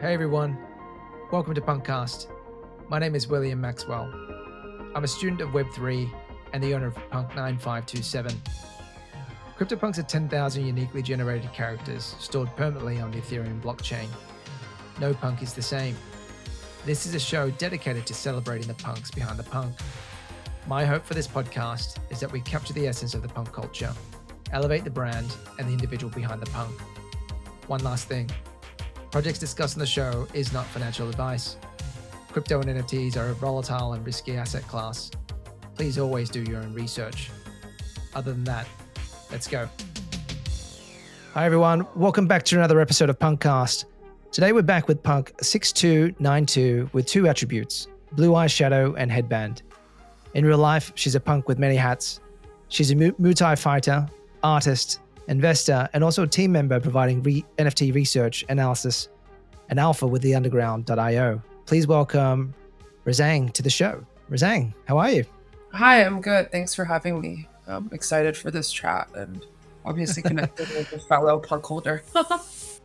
Hey everyone, welcome to PunkCast. My name is William Maxwell. I'm a student of Web3 and the owner of Punk6292. CryptoPunks are 10,000 uniquely generated characters stored permanently on the Ethereum blockchain. No punk is the same. This is a show dedicated to celebrating the punks behind the punk. My hope for this podcast is that we capture the essence of the punk culture, elevate the brand and the individual behind the punk. One last thing. Projects discussed on the show is not financial advice. Crypto and NFTs are a volatile and risky asset class. Please always do your own research. Other than that, let's go. Hi everyone, welcome back to another episode of PunkCast. Today we're back with Punk6292 with two attributes, Blue Eye Shadow and Headband. In real life, she's a punk with many hats. She's a Muay Thai fighter, artist, investor, and also a team member providing NFT research, analysis, and alpha with the underground.io. Please welcome Resaang to the show. Resaang, how are you? Hi, I'm good. Thanks for having me. I'm excited for this chat and obviously connected with a fellow punk holder.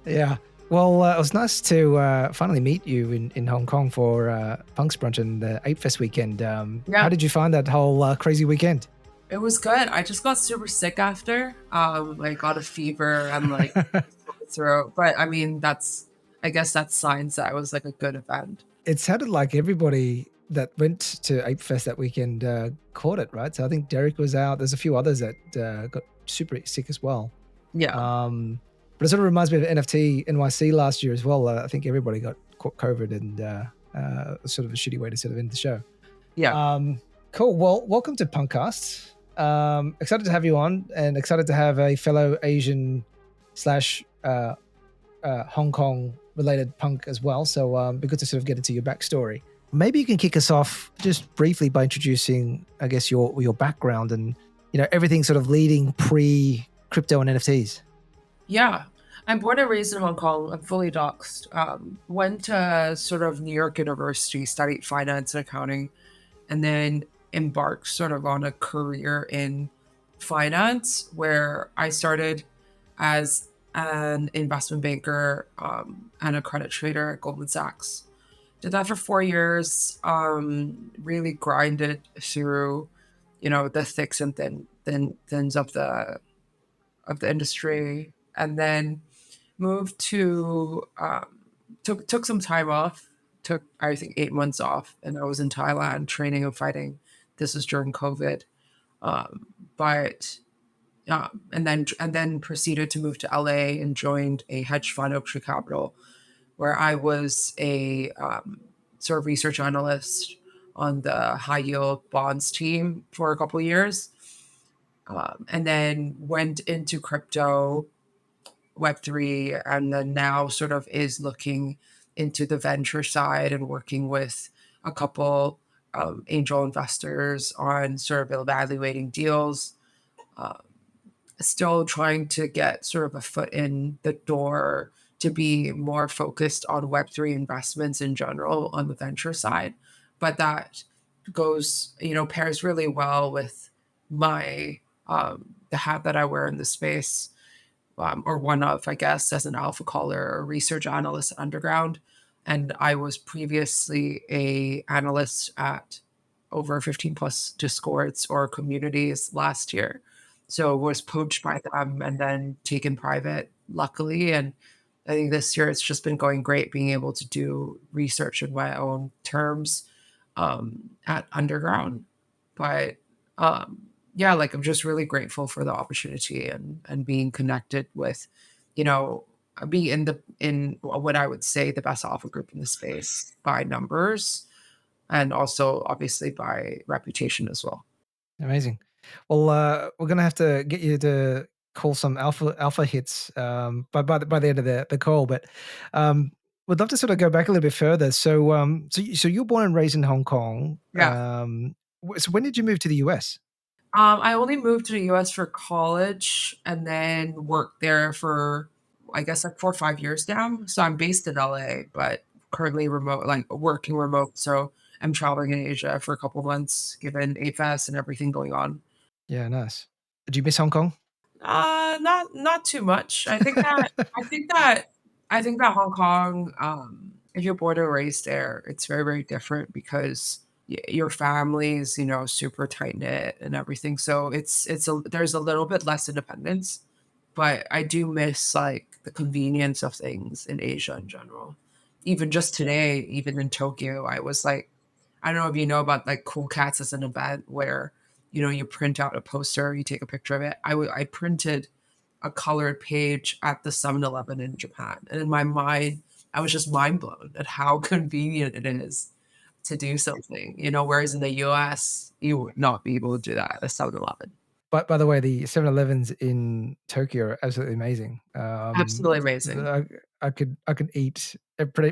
Yeah. Well, it was nice to finally meet you in Hong Kong for Punk's Brunch and the 8 Fest weekend. How did you find that whole crazy weekend? It was good. I just got super sick after. Got a fever and throat. But I mean, I guess that's signs that it was like a good event. It sounded like everybody that went to 8 Fest that weekend caught it, right? So I think Derek was out. There's a few others that got super sick as well. Yeah. But it sort of reminds me of NFT NYC last year as well. I think everybody got caught COVID and sort of a shitty way to sort of end the show. Yeah. Cool. Well, welcome to PunkCast. Excited to have you on and excited to have a fellow Asian / Hong Kong related punk as well. So it'd be good to sort of get into your backstory. Maybe you can kick us off just briefly by introducing, I guess, your background and, everything sort of leading pre-crypto and NFTs. Yeah. I'm born and raised in Hong Kong. I'm fully doxxed. Went to sort of New York University, studied finance and accounting, and then embarked sort of on a career in finance where I started as an investment banker and a credit trader at Goldman Sachs. Did that for 4 years, really grinded through, the thicks and thins of the industry, and then moved to took some time off, took I think 8 months off, and I was in Thailand training and fighting. This was during COVID, and then proceeded to move to LA and joined a hedge fund, Oaktree Capital, where I was a sort of research analyst on the high yield bonds team for a couple of years, and then went into crypto, Web3, and then now sort of is looking into the venture side and working with a couple angel investors on sort of evaluating deals. Still trying to get sort of a foot in the door to be more focused on Web3 investments in general on the venture side. But that goes, pairs really well with my the hat that I wear in the space, or one of, I guess, as an alpha caller or research analyst at Underground. And I was previously a analyst at over 15 plus Discords or communities last year. So was poached by them and then taken private, luckily. And I think this year it's just been going great being able to do research in my own terms at Underground. But I'm just really grateful for the opportunity and being connected with, being in what I would say the best alpha group in the space by numbers, and also obviously by reputation as well. Amazing. Well, we're gonna have to get you to call some alpha hits by the end of the call, but would love to sort of go back a little bit further. So so you're born and raised in Hong Kong. Yeah. So when did you move to the US? I only moved to the US for college and then worked there for, I guess, like 4 or 5 years now. So I'm based in LA, but currently remote, like working remote. So I'm traveling in Asia for a couple of months, given AFES and everything going on. Yeah, nice. Do you miss Hong Kong? Not too much. I think that I think that Hong Kong, if you're born and raised there, it's very, very different because your family's, super tight knit and everything. So there's a little bit less independence, but I do miss like the convenience of things in Asia in general. Even just today, even in Tokyo, I was like, I don't know if you know about like Cool Cats as an event where, you print out a poster, you take a picture of it. I printed a colored page at the 7-Eleven in Japan. And in my mind, I was just mind blown at how convenient it is to do something, whereas in the US, you would not be able to do that at a 7-Eleven. But by the way, the 7-Elevens in Tokyo are absolutely amazing. Absolutely amazing. I could eat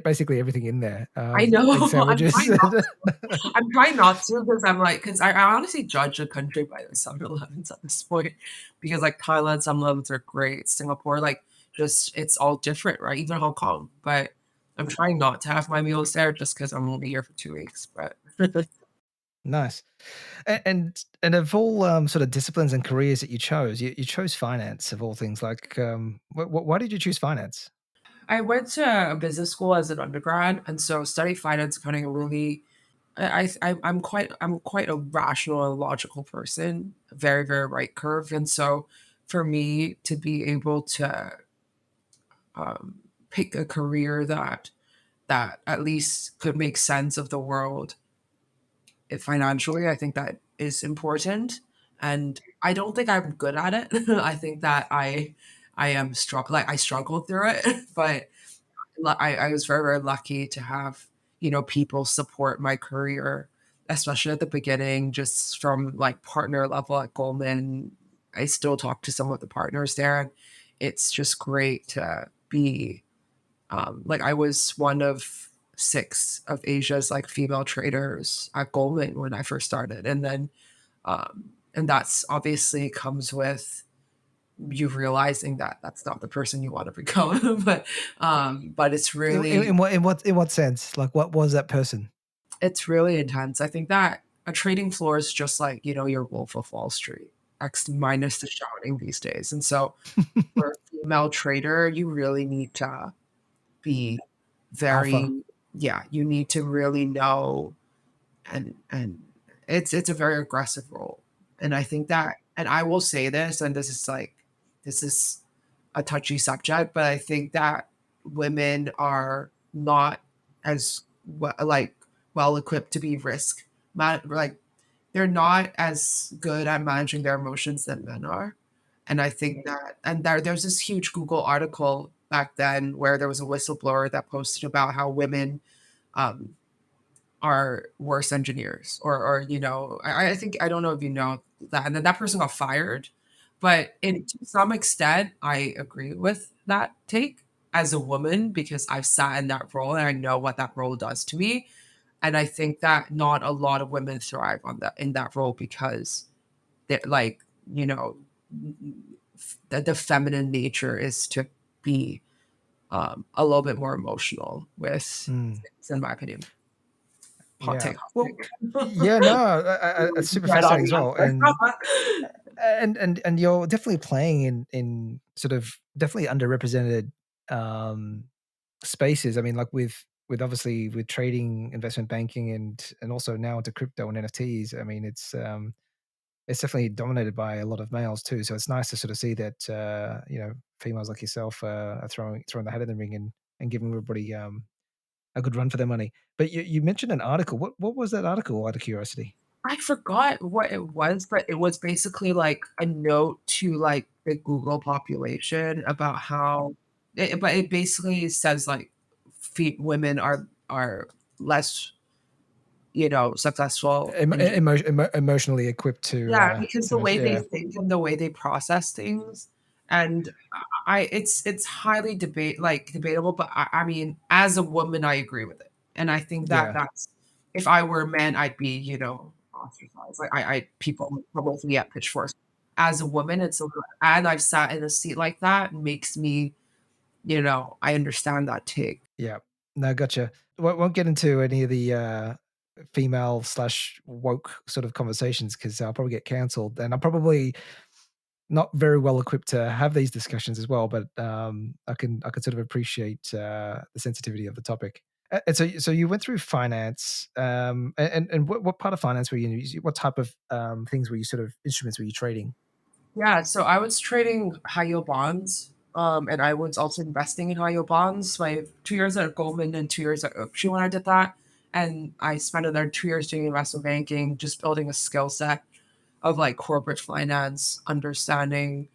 basically everything in there. I know. Egg sandwiches. I'm trying not to because I'm like, because I honestly judge a country by their 7-Elevens at this point. Because like Thailand, 7-Elevens are great. Singapore, like just it's all different, right? Even Hong Kong. But I'm trying not to have my meals there just because I'm only here for 2 weeks. But Nice. And of all sort of disciplines and careers that you chose, you chose finance of all things. Like, why did you choose finance? I went to a business school as an undergrad, and so study finance kind of really I'm quite a rational and logical person, very, very right curve. And so for me to be able to um, pick a career that at least could make sense of the world financially, I think that is important. And I don't think I'm good at it. I think that I am I struggled through it, but I was very, very lucky to have, people support my career, especially at the beginning, just from like partner level at Goldman. I still talk to some of the partners there, and it's just great to be like I was one of 6 of Asia's like female traders at Goldman when I first started. And then and that's obviously comes with you realizing that that's not the person you want to become. But it's really In what sense? Like, what was that person? it's really intense. I think that a trading floor is just like, your Wolf of Wall Street, X minus the shouting these days. And so for a female trader, you really need to be Alpha. very, yeah, you need to really know, and it's a very aggressive role. And I think that, and I will say this, and this is a touchy subject, but I think that women are not as well equipped to be like they're not as good at managing their emotions than men are. And I think that, and there's this huge Google article back then where there was a whistleblower that posted about how women um, are worse engineers, or I think I don't know if you know that, and then that person got fired. But to some extent, I agree with that take as a woman because I've sat in that role and I know what that role does to me. And I think that not a lot of women thrive on that in that role because they're like, you know, that the feminine nature is to be a little bit more emotional with Mm, things, in my opinion. Hot yeah. take, hot Well, take. yeah. No, it's super Right on fascinating as the well. And you're definitely playing in sort of definitely underrepresented um, spaces. I mean, like with obviously with trading, investment banking, and also now into crypto and NFTs. I mean, it's definitely dominated by a lot of males too. So it's nice to sort of see that females like yourself are throwing the hat in the ring and giving everybody a good run for their money. But you mentioned an article. What was that article? Out of curiosity. I forgot what it was, but it was basically like a note to like the Google population about how but it basically says like women are less, successful in Emotionally equipped yeah, because the way they yeah, think and the way they process things, and it's highly debatable, but I mean, as a woman, I agree with it, and I think that yeah, that's if I were a man, I'd be, ostracized. Like I people would probably at pitchforks. As a woman, it's a little, and I've sat in a seat like that makes me, I understand that take. yeah. No, gotcha. Won't get into any of the female slash woke sort of conversations because I'll probably get cancelled, and I'm probably not very well equipped to have these discussions as well, but I can sort of appreciate the sensitivity of the topic. And so you went through finance, and what part of finance were you in? What type of things were you sort of instruments were you trading? Yeah, so I was trading high yield bonds, and I was also investing in high yield bonds. So I have 2 years at Goldman and 2 years at Oaktree when I did that. And I spent another 2 years doing investment banking, just building a skill set of like corporate finance, understanding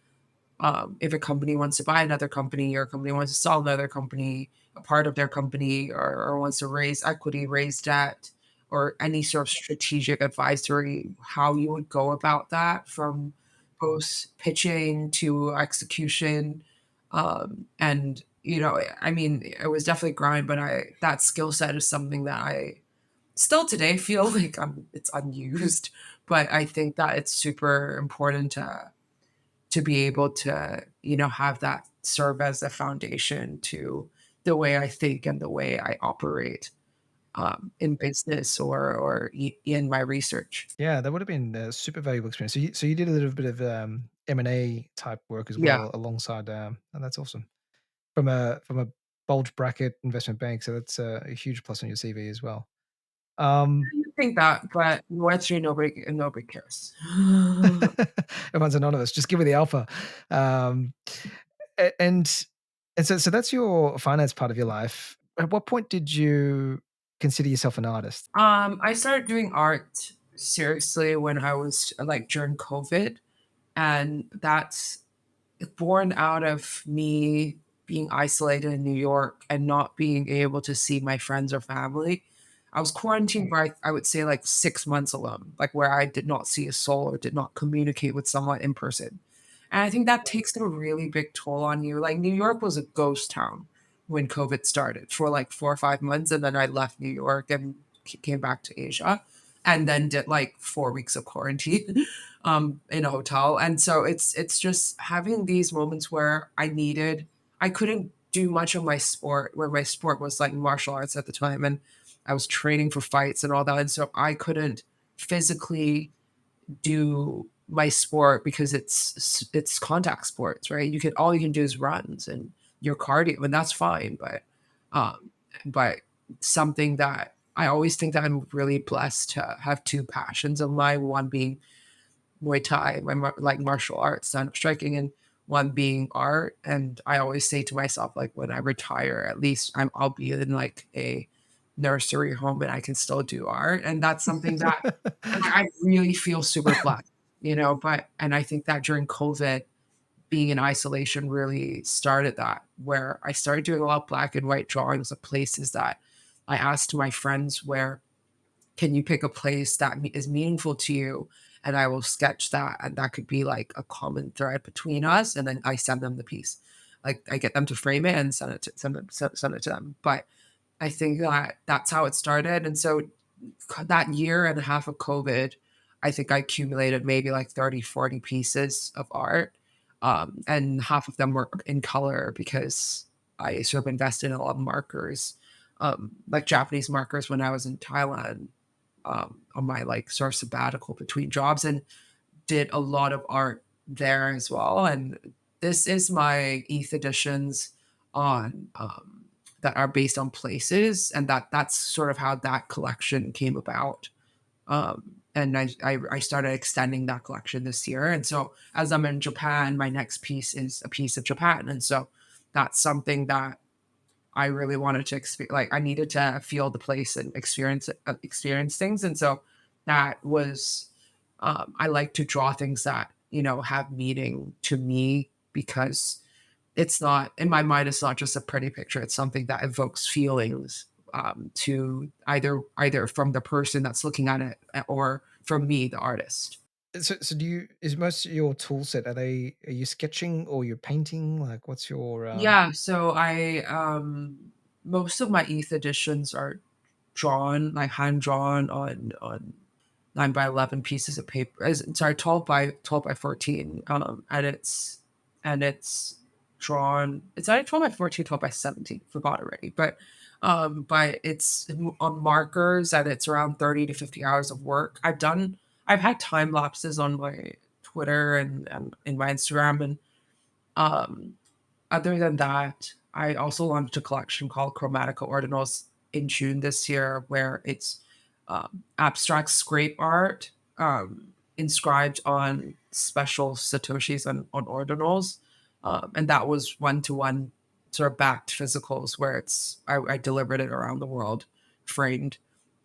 if a company wants to buy another company or a company wants to sell another company, a part of their company, or wants to raise equity, raise debt, or any sort of strategic advisory, how you would go about that from both pitching to execution. And, I mean, it was definitely grind, but that skill set is something that I still today feel like it's unused, but I think that it's super important to be able to, have that serve as a foundation to the way I think and the way I operate in business or in my research. Yeah, that would have been a super valuable experience. So you did a little bit of M&A type work as Yeah. well alongside, and that's awesome. From a bulge bracket investment bank, so that's a huge plus on your CV as well. Um, You think that, but Web3 nobody cares. Everyone's anonymous. Just give me the alpha. Um, a- and and so that's your finance part of your life. At what point did you consider yourself an artist? I started doing art seriously when I was like during COVID, and that's born out of me being isolated in New York and not being able to see my friends or family. I was quarantined for I would say like 6 months alone, like where I did not see a soul or did not communicate with someone in person. And I think that takes a really big toll on you. Like New York was a ghost town when COVID started for like 4 or 5 months. And then I left New York and came back to Asia and then did like 4 weeks of quarantine in a hotel. And so it's just having these moments where I couldn't do much of my sport, where my sport was like martial arts at the time. And I was training for fights and all that. And so I couldn't physically do my sport because it's contact sports, right? All you can do is runs and your cardio, and that's fine. Um, but something that I always think that I'm really blessed to have two passions of mine, one being Muay Thai, like martial arts, stand up striking, and one being art. And I always say to myself, like when I retire, at least I'll be in like a nursery home and I can still do art. And that's something that I really feel super blessed, and I think that during COVID, being in isolation really started that, where I started doing a lot of black and white drawings of places that I asked my friends where can you pick a place that is meaningful to you? And I will sketch that. And that could be like a common thread between us. And then I send them the piece. Like I get them to frame it and send it to them. But I think that that's how it started. And so that year and a half of COVID, I think I accumulated maybe like 30, 40 pieces of art. And half of them were in color because I sort of invested in a lot of markers, like Japanese markers when I was in Thailand, on my like sort of sabbatical between jobs, and did a lot of art there as well. And this is my ETH editions on that are based on places, and that's sort of how that collection came about. And I started extending that collection this year. And so as I'm in Japan, my next piece is a piece of Japan. And so that's something that I really wanted to experience. Like I needed to feel the place and experience things. And so that was I like to draw things that have meaning to me, because it's not in my mind. It's not just a pretty picture. It's something that evokes feelings to either from the person that's looking at it or from me, the artist. So is most of your tool set, are you sketching or you're painting? Like what's your Yeah, so I most of my ETH editions are drawn, like hand drawn on 9 by 11 pieces of paper. Sorry, 12 by 14. And it's drawn. It's either 12 by 14, 12 by 17. Forgot already, but it's on markers, and it's around 30 to 50 hours of work. I've had time lapses on my Twitter and in my Instagram. And um, other than that, I also launched a collection called Chromatica Ordinals in June this year, where it's abstract scrape art inscribed on special satoshis on ordinals, and that was one-to-one sort of backed physicals where I delivered it around the world, framed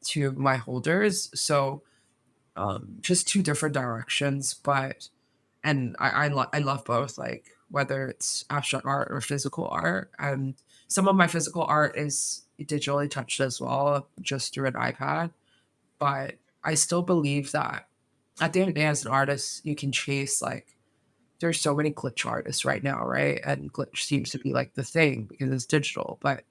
to my holders. So just two different directions, but and I love both, like whether it's abstract art or physical art. And some of my physical art is digitally touched as well, just through an iPad. But I still believe that at the end of the day, as an artist, you can chase like there's so many glitch artists right now, right? And glitch seems to be like the thing because it's digital. But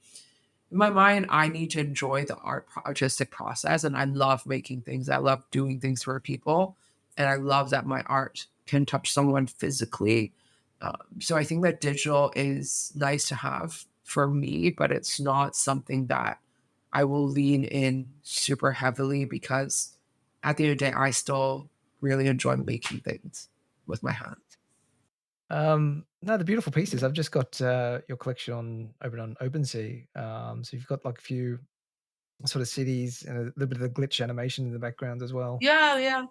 in my mind, I need to enjoy the artistic process, and I love making things. I love doing things for people, and I love that my art can touch someone physically. So I think that digital is nice to have for me, but it's not something that I will lean in super heavily because at the end of the day, I still really enjoy making things with my hands. No, the beautiful pieces. I've just got your collection open on OpenSea. So you've got like a few sort of cities and a little bit of the glitch animation in the background as well. Yeah, yeah.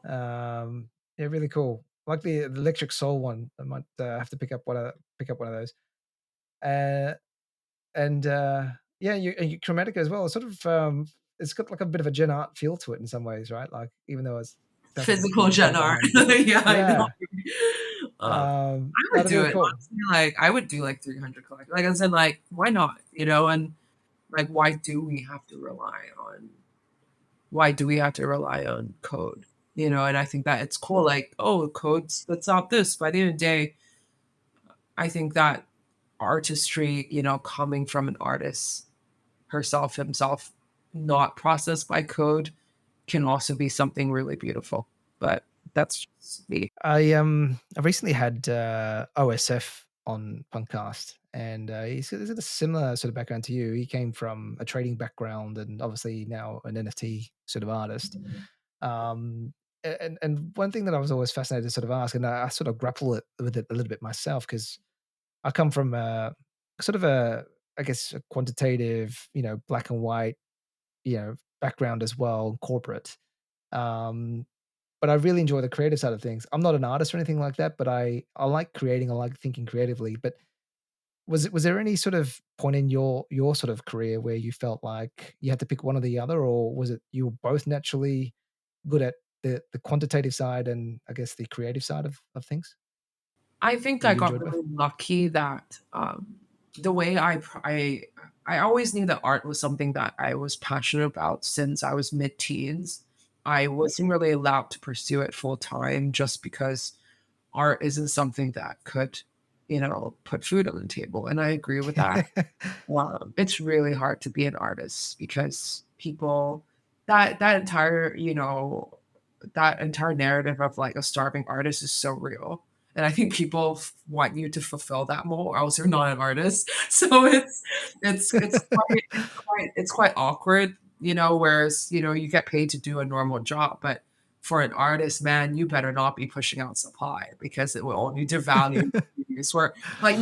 Yeah, really cool. Like the Electric Soul one. I might have to pick up one of those. Uh, and yeah, you Chromatica as well. It's sort of it's got like a bit of a gen art feel to it in some ways, right? Like even though it sounds like it's Physical being done gen by art. hand. Yeah, I know. Yeah, I would that's do really it, cool. honestly, like, I would do, like, 300 collect like I said, like, why not, you know? And, like, why do we have to rely on code? You know, and I think that it's cool, like, "Oh, code spits out this." By the end of the day, I think that artistry, you know, coming from an artist herself, himself, not processed by code, can also be something really beautiful, but that's just me. I recently had OSF on Punkcast, and he's got a similar sort of background to you. He came from a trading background, and obviously now an NFT sort of artist. Um, and one thing that I was always fascinated to sort of ask, and I sort of grapple with it a little bit myself, because I come from a sort of I guess, a quantitative, black and white, background as well, corporate. Um, but I really enjoy the creative side of things. I'm not an artist or anything like that, but I like creating. I like thinking creatively. But was there any sort of point in your sort of career where you felt like you had to pick one or the other, or was it you were both naturally good at the quantitative side and I guess the creative side of things, I think or I you got enjoyed both? really lucky that the way I always knew that art was something that I was passionate about since I was mid-teens. I wasn't really allowed to pursue it full time just because art isn't something that could, you know, put food on the table. And I agree with that. It's really hard to be an artist because people that entire, you know, that entire narrative of like a starving artist is so real. And I think people want you to fulfill that more, or else you're not an artist. So it's quite awkward, you know. Whereas you know you get paid to do a normal job, but for an artist, man, you better not be pushing out supply because it will only devalue your work. Like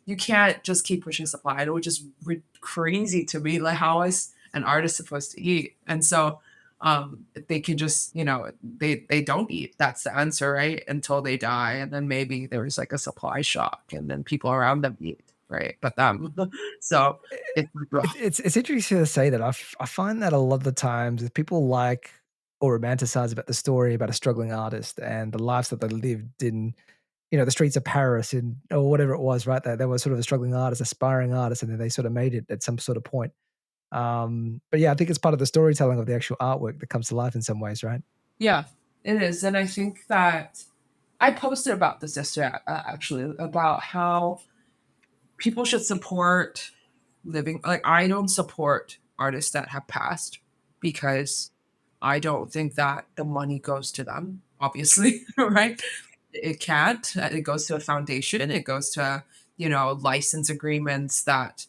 you can't just keep pushing supply, which is crazy to me. Like how is an artist supposed to eat? And so they can just you know they don't eat, that's the answer, right, until they die, and then maybe there's like a supply shock and then people around them eat, right, but them. So it's rough. It's interesting to say that. I find that a lot of the times if people like or romanticize about the story about a struggling artist and the lives that they lived in, the streets of Paris and or whatever it was, right? They were sort of a struggling artist, aspiring artist, and then they sort of made it at some sort of point. But yeah, I think it's part of the storytelling of the actual artwork that comes to life in some ways, right? Yeah, it is. And I think that I posted about this yesterday, actually, about how people should support living. Like, I don't support artists that have passed because I don't think that the money goes to them, obviously, right? It can't. It goes to a foundation, it goes to, you know, license agreements that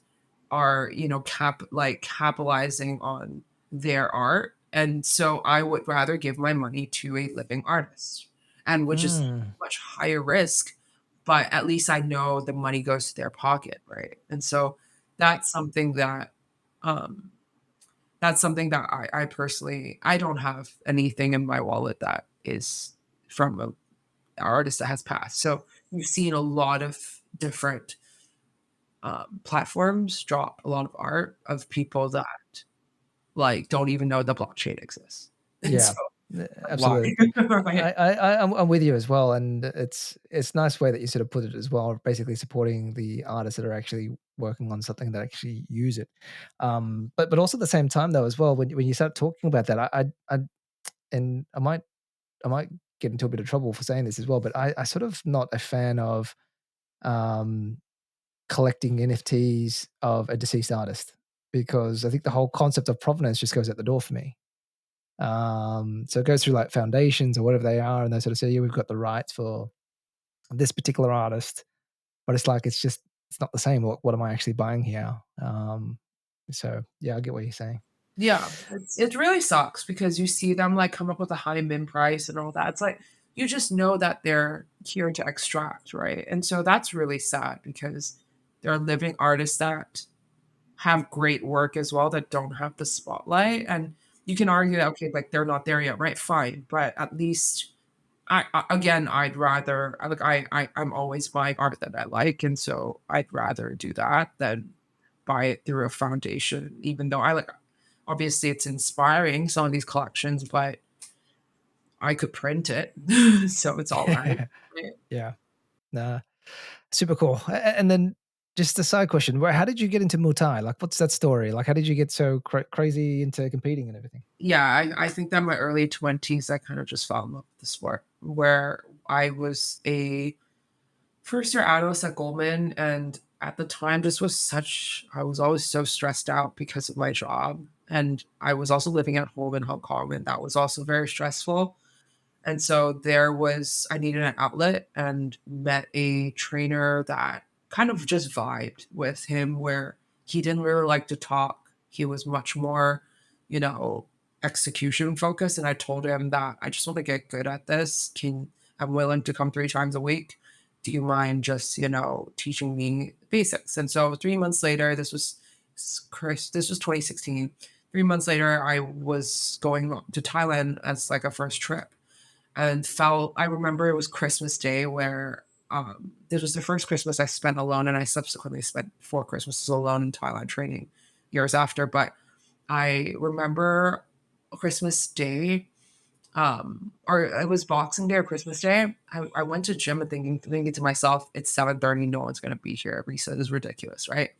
are, you know, capitalizing on their art. And so I would rather give my money to a living artist. and which is Mm. much higher risk, but at least I know the money goes to their pocket, right? And so that's something that um I personally, I don't have anything in my wallet that is from a artist that has passed. So you've seen a lot of different platforms drop a lot of art of people that like don't even know the blockchain exists. And so Yeah, why? absolutely. Right? I'm with you as well, and it's nice way that you sort of put it as well. Basically, supporting the artists that are actually working on something that actually use it. But also at the same time though as well, when you start talking about that, I and I might get into a bit of trouble for saying this as well, but I sort of not a fan of um, collecting NFTs of a deceased artist because I think the whole concept of provenance just goes out the door for me. So it goes through like foundations or whatever they are, and they sort of say, "Yeah, we've got the rights for this particular artist," but it's like it's not the same. What am I actually buying here? So yeah, I get what you're saying. Yeah, it really sucks because you see them like come up with a high min price and all that. It's like you just know that they're here to extract, right? And so that's really sad because there are living artists that have great work as well that don't have the spotlight. And you can argue that okay, like they're not there yet, right? Fine, but at least again, I'd rather I'm always buying art that I like, and so I'd rather do that than buy it through a foundation. Even though I like, obviously, it's inspiring some of these collections, but I could print it, so it's all right. Right? Yeah, nah, super cool. And then just a side question: Where how did you get into Muay Thai? Like, what's that story? Like, how did you get so crazy into competing and everything? Yeah, I think that in my early 20s, I kind of just fell in love with the sport, where I was a first year analyst at Goldman, and at the time, this was such, I was always so stressed out because of my job. And I was also living at home in Hong Kong, and that was also very stressful. And so I needed an outlet and met a trainer that kind of just vibed with him, where he didn't really like to talk. He was much more, you know, execution focused. And I told him that I just want to get good at this. I'm willing to come 3 times a week. Do you mind just, teaching me basics? And so 3 months later, this was 2016. 3 months later, I was going to Thailand as like a first trip and felt I remember it was Christmas Day where this was the first Christmas I spent alone, and I subsequently spent 4 Christmases alone in Thailand training years after. But I remember Christmas Day, or it was Boxing Day or Christmas Day. I went to gym and thinking to myself, it's 7:30, no one's gonna be here. Reset is ridiculous, right?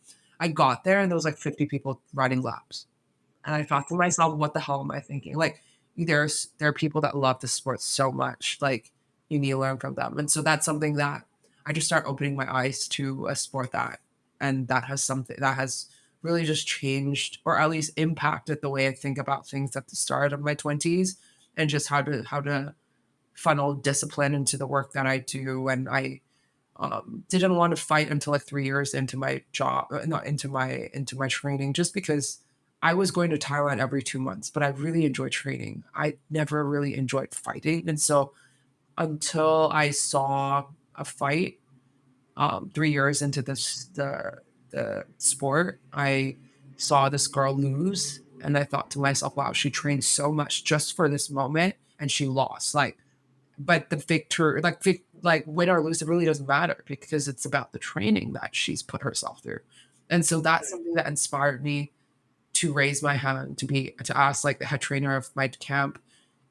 I got there and there was like 50 people riding laps. And I thought to myself, what the hell am I thinking? Like, there are people that love the sport so much. Like, you need to learn from them. And so that's something that I just start opening my eyes to a sport that has something that has really just changed or at least impacted the way I think about things at the start of my 20s and just how to funnel discipline into the work that I do. And I didn't want to fight until like 3 years into my job, not into my training, just because I was going to Thailand every 2 months, but I really enjoyed training. I never really enjoyed fighting, and so until I saw a fight, 3 years into the sport, I saw this girl lose, and I thought to myself, "Wow, she trained so much just for this moment, and she lost." Like, but the victor, like win or lose, it really doesn't matter because it's about the training that she's put herself through. And so that's something that inspired me to raise my hand to ask like the head trainer of my camp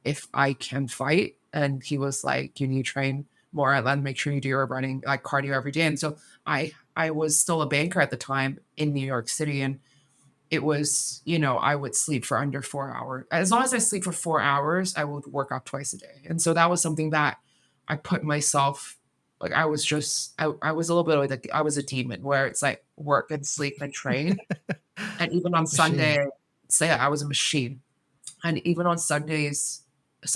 if I can fight. And he was like, you need to train more and then make sure you do your running like cardio every day. And so I was still a banker at the time in New York City, and it was, I would sleep for under 4 hours. As long as I sleep for 4 hours, I would work out twice a day. And so that was something that I put myself, like I was a little bit like I was a demon where it's like work and sleep and train. And even on Machine. Sunday, say I was a machine. And even on Sundays as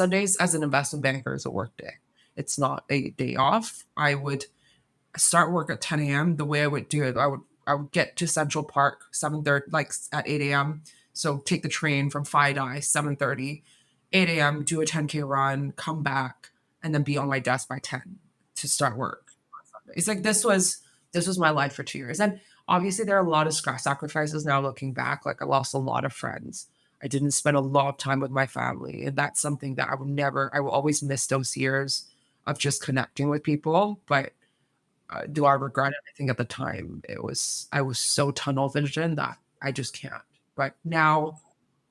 an investment banker is a work day. It's not a day off. I would start work at 10 a.m. The way I would do it, I would get to Central Park 7:30, like at 8 a.m. So take the train from Fidei 7:30, 8 a.m. do a 10K run, come back, and then be on my desk by 10 to start work. It's like this was my life for 2 years. And obviously there are a lot of sacrifices now looking back. Like I lost a lot of friends. I didn't spend a lot of time with my family. And that's something that I will always miss those years of just connecting with people. But do I regret it? I think at the time I was so tunnel vision that I just can't. But now,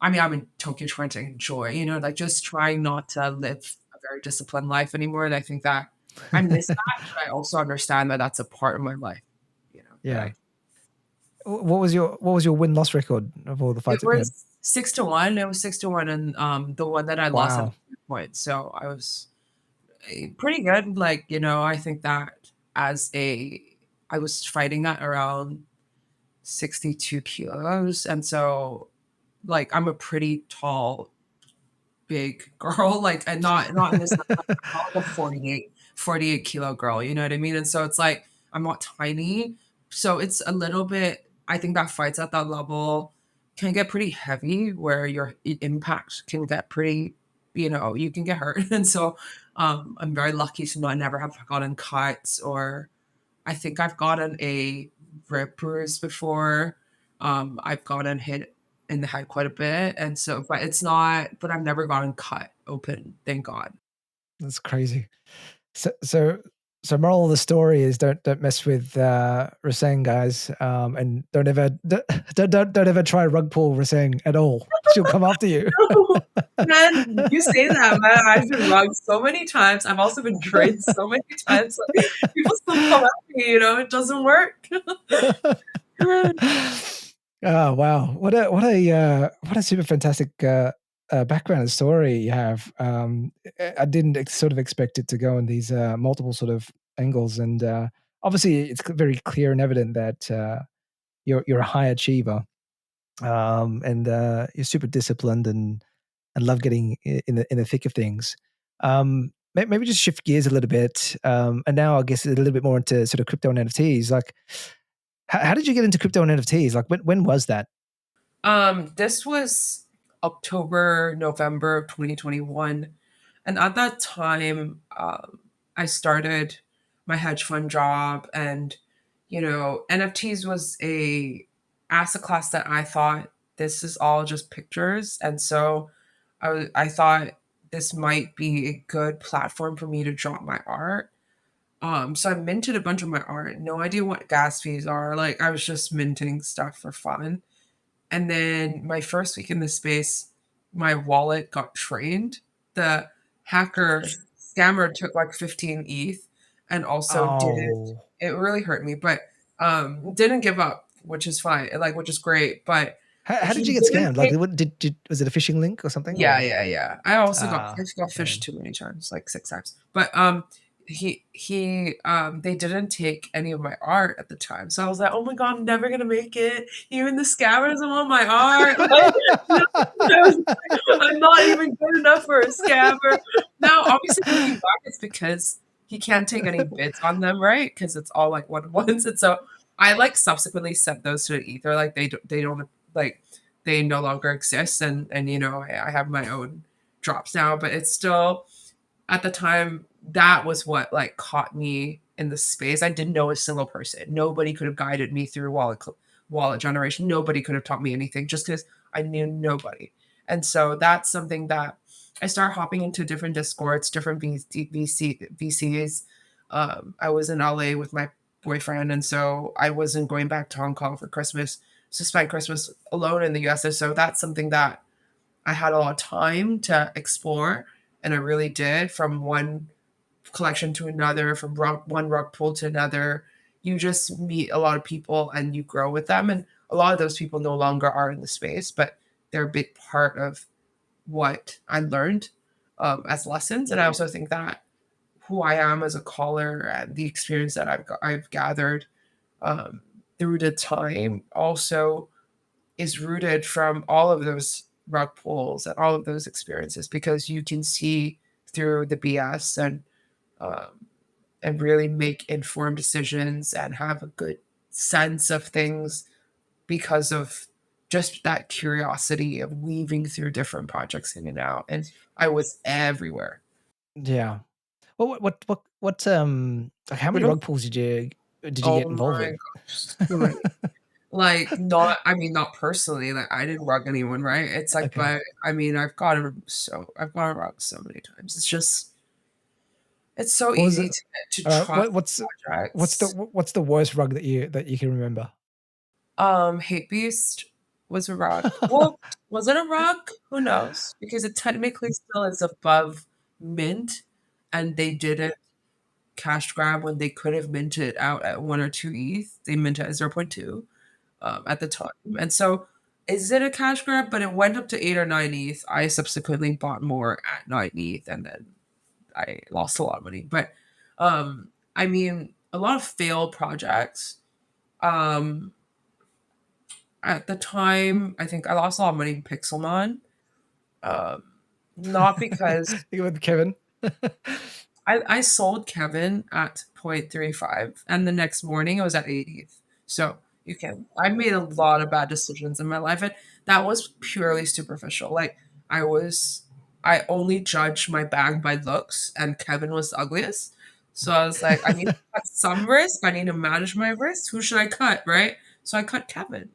I mean, I'm in Tokyo trying to enjoy, like just trying not to live a very disciplined life anymore. And I think that I miss that, but I also understand that that's a part of my life, that Yeah. What was your win-loss record of all the it fights that you had? was 6-1. It was 6-1, and the one that I lost at Wow. 2 points. So I was pretty good. Like, I think that I was fighting at around 62 kilos. And so, like, I'm a pretty tall, big girl, like, and not in this, like, I'm not like a 48 kilo girl, you know what I mean? And so it's like, I'm not tiny. So it's a little bit, I think that fights at that level can get pretty heavy where your impact can get pretty, you can get hurt. And so I'm very lucky to not never have gotten cuts, or I think I've gotten a rib bruise before. I've gotten hit in the head quite a bit, and so, but I've never gotten cut open, thank God. That's crazy. So moral of the story is don't mess with Resaang, guys, and don't ever try rug pull Resaang at all. She'll come after you. Man, you say that, man. I've been wrong so many times. I've also been trained so many times. Like, people still come at me, it doesn't work. Oh wow! What a super fantastic background and story you have. I didn't sort of expect it to go in these multiple sort of angles, and obviously it's very clear and evident that you're a high achiever, and you're super disciplined and love getting in the thick of things. Maybe just shift gears a little bit, and now I guess a little bit more into sort of crypto and NFTs. Like, how did you get into crypto and NFTs? Like, when was that? This was October, November of 2021. And at that time, I started my hedge fund job, and NFTs was a asset class that I thought this is all just pictures. And so I thought this might be a good platform for me to drop my art. So I minted a bunch of my art. No idea what gas fees are. Like, I was just minting stuff for fun. And then my first week in the space, my wallet got drained. The hacker scammer took like 15 ETH, and also didn't, Oh, it really hurt me, but didn't give up, which is fine, like, which is great. But how did he you get didn't scammed? Like, take, was it a phishing link or something? yeah, Or yeah, yeah. I got fished man. too many times, like 6 times. But they didn't take any of my art at the time. So I was like, oh my God, I'm never gonna make it. Even the scammers don't want my art. Like, I was like, I'm not even good enough for a scammer. Now, obviously looking back, it's because he can't take any bids on them, right? Because it's all like one ones. And so I like subsequently sent those to the ether. Like they don't like they no longer exist, and I have my own drops now, but it's still, at the time, that was what like caught me in the space. I didn't know a single person. Nobody could have guided me through wallet generation. Nobody could have taught me anything, just because I knew nobody. And so that's something that I started hopping into different discords, different VCs. I was in LA with my boyfriend, and so I wasn't going back to Hong Kong for Christmas to spend Christmas alone in the US. And so that's something that I had a lot of time to explore, and I really did, from one collection to another, from one rug pull to another. You just meet a lot of people and you grow with them. And a lot of those people no longer are in the space, but they're a big part of what I learned as lessons. And I also think that who I am as a caller and the experience that I've gathered um, through the time also is rooted from all of those rug pulls and all of those experiences, because you can see through the BS um, and really make informed decisions and have a good sense of things because of just that curiosity of weaving through different projects in and out. And I was everywhere. Yeah. like how We many don't. rug pulls did you Oh get involved my with? gosh, too many. Like, not I mean, not personally, like, I didn't rug anyone, right? It's like, Okay. but, I mean, I've gotten rugged so many times. It's so What was easy it? to All right. trust What's projects. what's the worst rug that you can remember? Hate Beast was a rug. Well, was it a rug? Who knows? Because it technically still is above mint, and they didn't cash grab when they could have minted out at 1 or 2 ETH. They minted at zero point 0.2 at the time. And so is it a cash grab? But it went up to 8 or 9 ETH. I subsequently bought more at 9 ETH and then I lost a lot of money. But I mean, a lot of failed projects. Um, at the time, I think I lost a lot of money in Pixelmon. Um, not because You with Kevin? I sold Kevin at 0.35 and the next morning it was at 80th. So I made a lot of bad decisions in my life. And that was purely superficial. Like I was, I only judged my bag by looks and Kevin was the ugliest. So I was like, I need to cut some risk. I need to manage my risk. Who should I cut? Right. So I cut Kevin.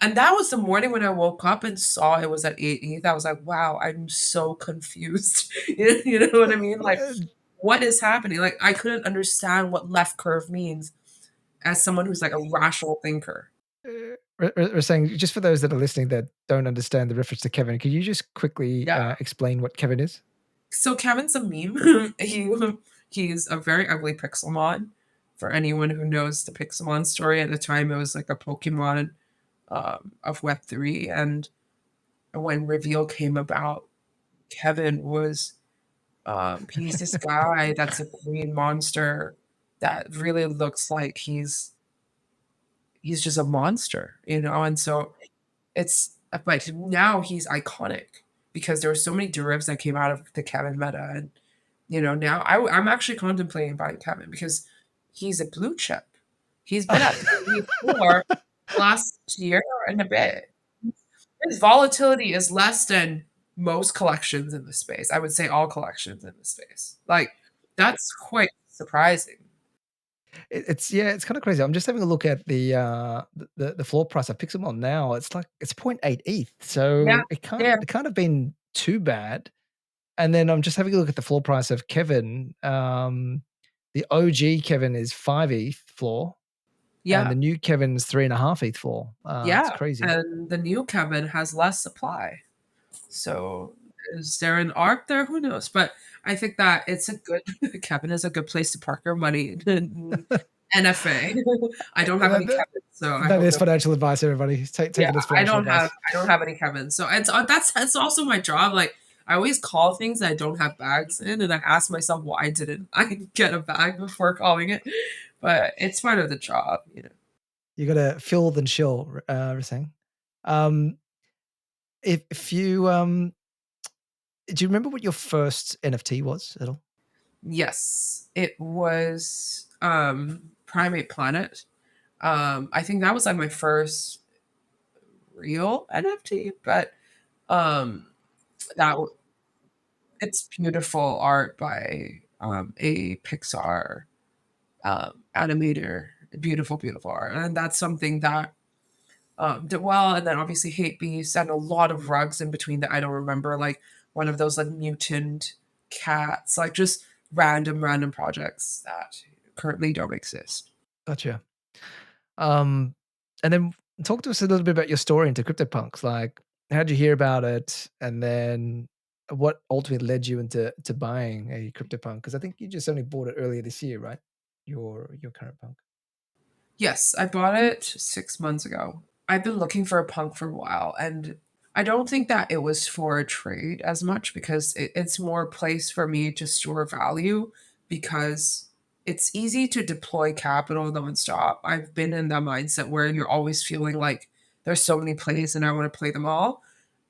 And that was the morning when I woke up and saw it was at 8 ETH. I was like, wow, I'm so confused. You know what I mean? Like, what is happening? Like, I couldn't understand what left curve means as someone who's like a rational thinker. We're saying, just for those that are listening that don't understand the reference to Kevin, could you just quickly Yeah. explain what Kevin is? So Kevin's a meme. He's a very ugly Pixelmon. For anyone who knows the Pixelmon story, at the time it was like a Pokemon of Web3. And when reveal came about, Kevin was he's this guy that's a green monster that really looks like he's just a monster, you know? And so it's but now he's iconic because there were so many derivs that came out of the Kevin meta. And, now I'm actually contemplating buying Kevin because he's a blue chip. He's been at 34 last year and a bit. His volatility is less than most collections in the space. I would say all collections in the space. Like, that's quite surprising. It's kind of crazy. I'm just having a look at the floor price of Pixelmon now. It's like it's 0.8 ETH, Yeah, so it can't yeah, it can't have been too bad. And then I'm just having a look at the floor price of Kevin. The OG Kevin is 5 ETH floor, and yeah, the new Kevin's 3.5 ETH floor. It's yeah. crazy. And the new Kevin has less supply. So is there an arc there? Who knows? But I think that it's a good Kevin is a good place to park your money in NFA. I don't have That, any that, Kevin, so I that hope is no. financial advice, everybody. Take Yeah, it as financial advice. I don't have any Kevin. So that's also my job. Like I always call things that I don't have bags in, and I ask myself why didn't I get a bag before calling it? But it's part of the job. You got to fill than chill, Resaang. Um, if you do you remember what your first NFT was at all? Yes, it was Primate Planet. I think that was like my first real NFT, but um that w- it's beautiful art by a Pixar animator. Beautiful, beautiful art, and that's something that did well. And then obviously Hate Beast and a lot of rugs in between that I don't remember, like one of those like mutant cats, like just random projects that currently don't exist. Gotcha. Um, and then talk to us a little bit about your story into CryptoPunks. Like, how did you hear about it, and then what ultimately led you into buying a CryptoPunk? Because I think you just only bought it earlier this year, right? Your current punk. Yes, I bought it 6 months ago. I've been looking for a punk for a while, and I don't think that it was for a trade as much because it's more a place for me to store value because it's easy to deploy capital nonstop. I've been in that mindset where you're always feeling like there's so many plays and I want to play them all.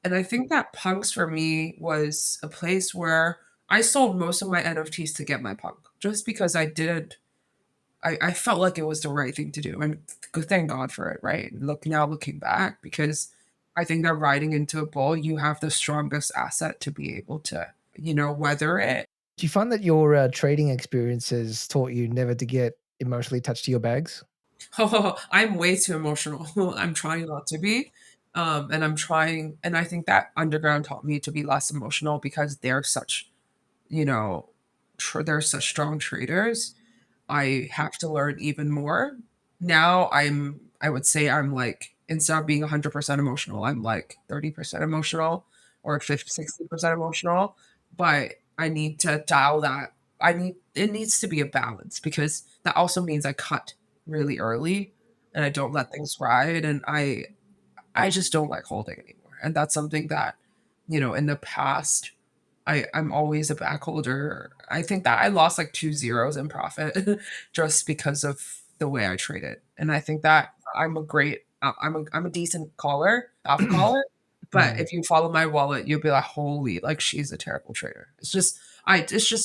And I think that punks for me was a place where I sold most of my NFTs to get my punk just because I didn't I felt like it was the right thing to do, and thank God for it, right? Looking back, because I think that riding into a bull, you have the strongest asset to be able to, weather it. Do you find that your trading experiences taught you never to get emotionally attached to your bags? Oh, I'm way too emotional. I'm trying not to be. And I'm trying, and I think that underground taught me to be less emotional because they're such, you know, they're such strong traders. I have to learn even more. Now I would say I'm like, instead of being 100% emotional, I'm like 30% emotional or 50, 60% emotional. But I need to dial that. It needs to be a balance because that also means I cut really early and I don't let things ride. And I just don't like holding anymore. And that's something that, in the past, I'm always a back holder. I think that I lost like two zeros in profit just because of the way I trade it. And I think that I'm a decent caller, alpha caller. But Mm. if you follow my wallet, you'll be like, holy, like she's a terrible trader. It's just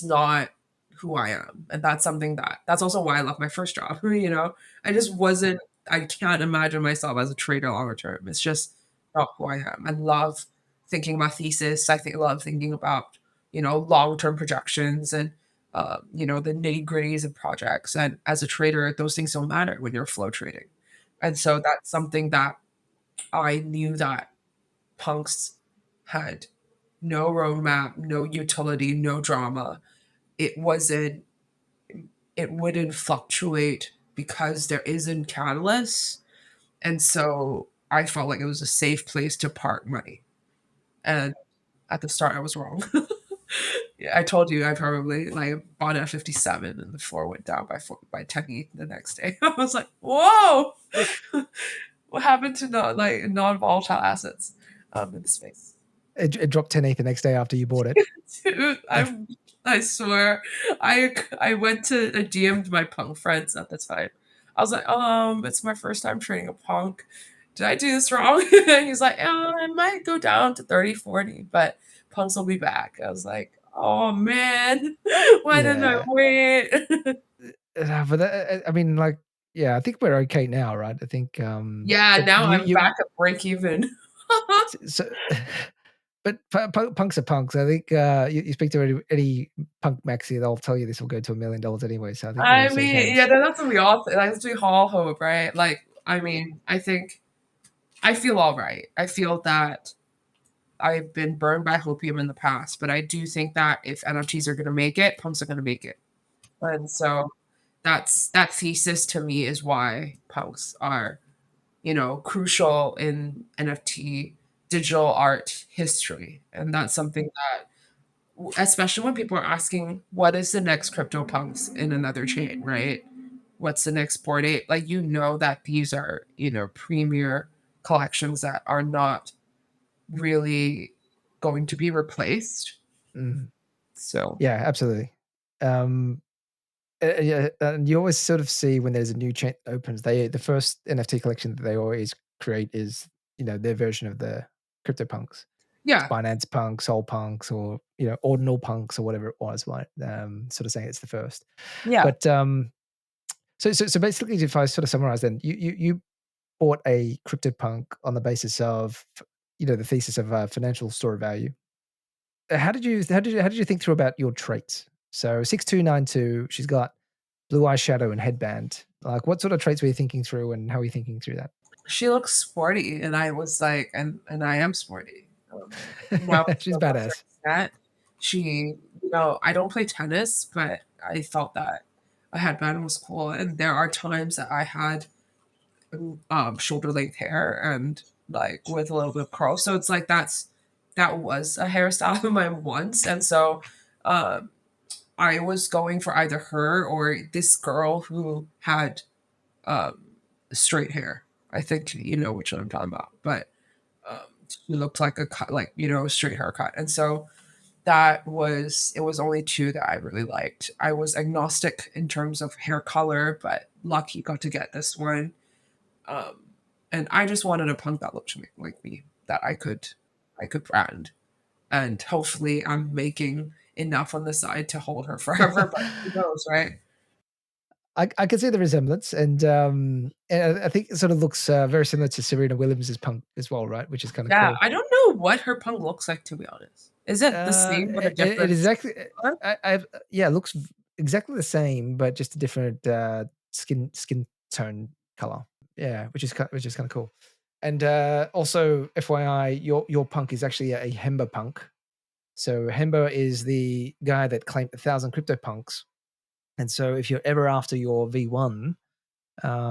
not who I am. And that's also why I left my first job. I just wasn't, I can't imagine myself as a trader longer term. It's just not who I am. I love thinking about thesis. Love thinking about, long-term projections and, the nitty-gritties of projects. And as a trader, those things don't matter when you're flow trading. And so that's something that I knew that punks had no roadmap, no utility, no drama. It wasn't, it wouldn't fluctuate because there isn't catalysts. And so I felt like it was a safe place to park money. And at the start, I was wrong. Yeah, I told you I probably like bought it at 57 and the floor went down by 10 the next day. I was like, whoa, what happened to non-volatile assets in the space? It dropped 10 the next day after you bought it. Dude, I swear, I went to I DM'd my punk friends at the time. I was like, it's my first time trading a punk. Did I do this wrong? And he's like, it might go down to 30, 40, but punks will be back. I was like, oh man, why didn't I Yeah. wait? But I mean, like, yeah, I think we're okay now, right? I think, Yeah, but now I'm you back at break even. so but punks are punks. I think, you speak to any punk maxi, they'll tell you this will go to $1,000,000 anyway, so I think you're I in safe mean, yeah, hands. that's what we all that's what we all hope, right? Like, I mean, I think I feel all right. I feel that I've been burned by hopium in the past, but I do think that if NFTs are going to make it, punks are going to make it. And so that thesis to me is why punks are, crucial in NFT digital art history. And that's something that, especially when people are asking, what is the next crypto punks in another chain, right? What's the next board ape? Like, that these are, premier collections that are not really going to be replaced. Mhm. So Yeah, absolutely. Um, yeah, and you always sort of see when there's a new chain opens, the first NFT collection that they always create is, their version of the CryptoPunks. It's yeah, Binance Punk, Soul Punks, or, Ordinal Punks or whatever it was, right? Sort of saying it's the first. yeah, But, so basically, if I sort of summarize then, you bought a CryptoPunk on the basis of, the thesis of, financial store of value. How did you think through about your traits? So 6292, she's got blue eye shadow and headband. Like, what sort of traits were you thinking through, and how are you thinking through that? she looks sporty, and I was like, and I am sporty. Now to She's a lesser badass. extent, she, I don't play tennis, but I felt that a headband was cool, and there are times that I had shoulder length hair and like with a little bit of curl, so it's like that was a hairstyle of mine once, and so um I was going for either her or this girl who had um, straight hair. I think you know which one I'm talking about, but um, she looked like a cut, like a straight haircut, and so it was only two that I really liked. I was agnostic in terms of hair color, but lucky got to get this one, um, and I just wanted a punk that looked like me that I could brand, and hopefully I'm making enough on the side to hold her forever, but who knows, right? I can see the resemblance, and I think it sort of looks very similar to Serena Williams' punk as well, right? Which is kind of Yeah, cool. I don't know what her punk looks like, to be honest. Is it the same but a It different is actually, color? yeah, it looks exactly the same, but just a different skin tone color. Yeah, which is kind of cool. And also, FYI, your punk is actually a Hemba punk. So Hemba is the guy that claimed 1,000 crypto punks. And so if you're ever after your V1,